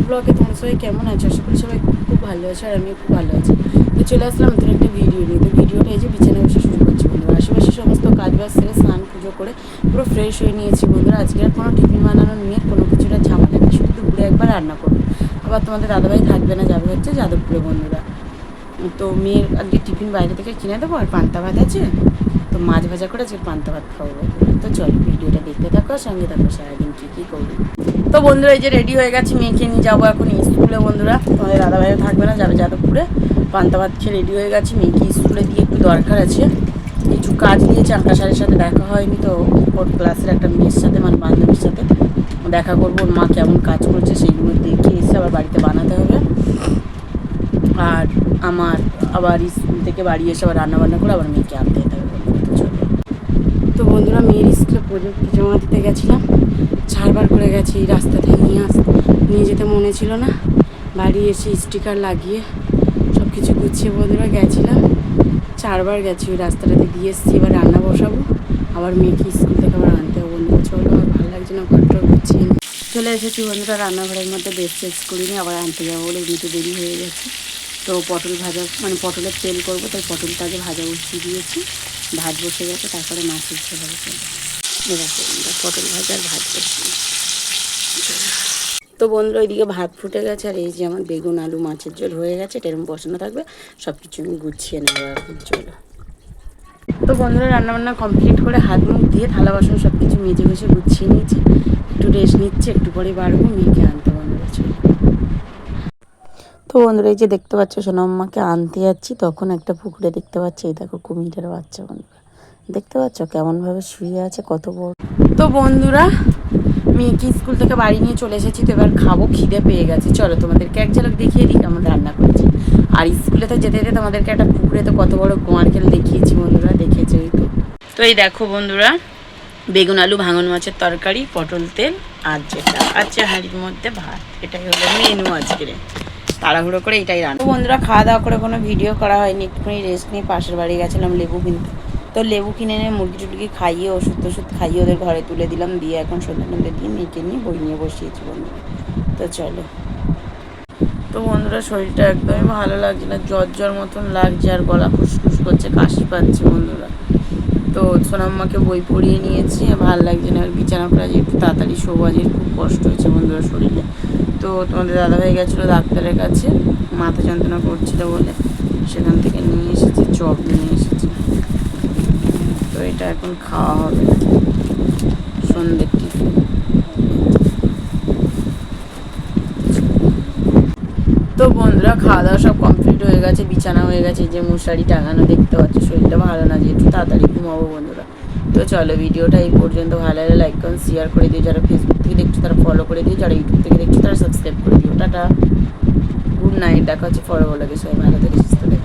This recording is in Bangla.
ব্লগে তোমরা সবাই কেমন আছো? আশা করি সবাই খুব খুব ভালো আছে, আর আমি খুব ভালো আছি। তো চলে আসলাম নতুন একটা ভিডিও নিয়ে। তো ভিডিওটা এই যে বিছানায় বসে শুরু করছি বন্ধুরা। আশেপাশে সমস্ত কাজ বাজ সেরে স্নান পুজো করে পুরো ফ্রেশ হয়ে নিয়েছি বন্ধুরা। আজকে আর কোনো টিফিন বানানো নিয়ে কোনো কিছুটা ঝামেলা নেই, শুধু দুপুরে একবার রান্না করবো। আবার তোমাদের দাদাভাই থাকবে না, যাবে হচ্ছে যাদবপুরে বন্ধুরা। তো মেয়ের আজকে টিফিন বাইরে থেকে কিনে দেবো, আর পান্তা ভাত আছে, তো মাছ ভাজা করে আজকে পান্তা ভাত খাবো বন্ধুরা। তো চলো ভিডিওটা দেখতে থাকো, সঙ্গে থাকো সারাদিন কী কী করবো। তো বন্ধুরা এই যে রেডি হয়ে গেছি, মেয়েকে নিয়ে যাবো এখন স্কুলে বন্ধুরা। তোমাদের দাদাভাইও থাকবে না, যাবে যাদবপুরে। পান্তা ভাত খেয়ে রেডি হয়ে গেছি, মেয়েকে স্কুলে দিয়ে একটু দরকার আছে, কিছু কাজ দিয়েছে। আঁকা স্যারের সাথে দেখা হয়নি, তো ওর ক্লাসের একটা মেয়ের সাথে মানে বান্ধবীর সাথে দেখা করবো। ওর মা কেমন কাজ করছে সেইগুলো দেখে এসে আবার বাড়িতে বানাতে হবে। আর আমার আবার স্কুল থেকে বাড়ি এসে আবার রান্নাবান্না করে আবার মেয়েকে আনতে যেতে হবে বন্ধুরা। তো চলো। তো বন্ধুরা মেয়ের স্কুলে প্রজেক্ট জমা দিতে গেছিলাম, 4বার করে গেছি। এই রাস্তাতে নিয়ে যেতে মনে ছিল না, বাড়ি এসে স্টিকার লাগিয়ে সব কিছু গুছিয়ে বন্ধুরা গেছিলাম। 4বার গেছি, ওই রাস্তাটাতে দিয়ে এসেছি। এবার রান্না বসাবো, আবার মেয়েকে স্কুল থেকে আবার আনতে হবে বন্ধুরা। চলো, আমার ভালো লাগছে না, ঘরটা গুছিয়ে চলে এসেছি বন্ধুরা। রান্নাঘরের মধ্যে বেশ চেঞ্জ করিনি, আবার আনতে যাবো বলে এমনিতে দেরি হয়ে গেছে। তো পটল ভাজা মানে পটলের তেল করবো, তাই পটলটা আগে ভাজা বসিয়ে দিয়েছি। ভাত বসে গেছে, তারপরে মাছের ঝোল হবে। পটল ভাজা আর ভাত বসিয়ে। তো বন্ধুরা ওইদিকে ভাত ফুটে গেছে, আর এই যে আমার বেগুন আলু মাছের ঝোল হয়ে গেছে। এটা এরকম বসানো থাকবে, সব কিছু আমি গুছিয়ে নেবো এখন। চলো। তো বন্ধুরা রান্নাবান্না কমপ্লিট করে হাত মুখ দিয়ে থালা বাসন সব কিছু মেজে বসে গুছিয়ে নিয়েছি। একটু রেস্ট নিচ্ছে, একটু পরে বাড়বো মেয়েকে আনতে বন্ধুরা। চলো। তো বন্ধুরা এই যে দেখতে পাচ্ছ সোনাম্মাকে আনতে যাচ্ছি, তখন একটা পুকুরে দেখতে পাচ্ছি, এই দেখো কুমিরের বাচ্চা বন্ধুরা। দেখতে পাচ্ছ কেমনভাবে শুয়ে আছে, কত বড়। তো বন্ধুরা মেয়েকে স্কুল থেকে বাড়ি নিয়ে চলে এসেছি, তো এবার খাবো, খিদে পেয়ে গেছে। চলো তোমাদেরকে এক ঝলক দেখিয়ে দিই কেমন রান্না করেছি। আর স্কুলে তো যেতে যেতে তোমাদেরকে একটা পুকুরে তো কত বড় গোয়ারকেল দেখিয়েছি বন্ধুরা, দেখেছি ওই তো। তো এই দেখো বন্ধুরা, বেগুন আলু ভাঙন মাছের তরকারি, পটল তেল, আর যেটা আছে হাঁড়ির মধ্যে ভাত। এটাই হলো মেনু আজকের। তাড়াহুড়ো করে এটাই রান্না। বন্ধুরা খাওয়া দাওয়া করে কোনো ভিডিও করা হয়নি, একটুখানি রেস্ট নিয়ে পাশের বাড়ি গেছিলাম লেবু কিনতে। তো লেবু কিনে এনে মুরগি টুরগি খাইয়ে ওষুধ খাইয়ে ওদের ঘরে তুলে দিলাম, দিয়ে এখন সন্ধ্যে দিয়ে মেয়েকে নিয়ে বই নিয়ে বসিয়েছি বন্ধুরা। তো চলো। তো বন্ধুরা শরীরটা একদমই ভালো লাগছে না, জ্বর মতন লাগছে, আর গলা খুসখুস করছে, কাশি পাচ্ছে বন্ধুরা। তো সোনাম্মাকে বই পড়িয়ে নিয়েছি, ভালো লাগছে না। বিছানা করা যে একটু তাড়াতাড়ি শোবাজের খুব কষ্ট হয়েছে বন্ধুরা শরীরে। তো তোমাদের দাদা হয়ে গেছিলো ডাক্তারের কাছে, মাথা যন্ত্রণা করছিল বলে, সেখান থেকে নিয়ে এসেছি, চপ নিয়ে এসেছি। তো এটা এখন খাওয়া হবে সন্ধ্যের টিফিন। তো বন্ধুরা খাওয়া দাওয়া সব কমপ্লিট হয়ে গেছে, বিছানা হয়ে গেছে, যে মশারি টাঙানো দেখতে পাচ্ছি। শরীরটা ভালো না, যে একটু তাড়াতাড়ি ঘুমাবো বন্ধুরা। তো চলো ভিডিওটা এই পর্যন্ত, ভালো লাগলে লাইক করুন, শেয়ার করে দিও। যারা ফেসবুক থেকে দেখছো তারা ফলো করে দিও, যারা ইউটিউব থেকে দেখছো তারা সাবস্ক্রাইব করে দিও। টাটা, গুড নাইট, দেখা হচ্ছে পরে। বলে সবাই ভালো থেকে সুস্থ থাকে।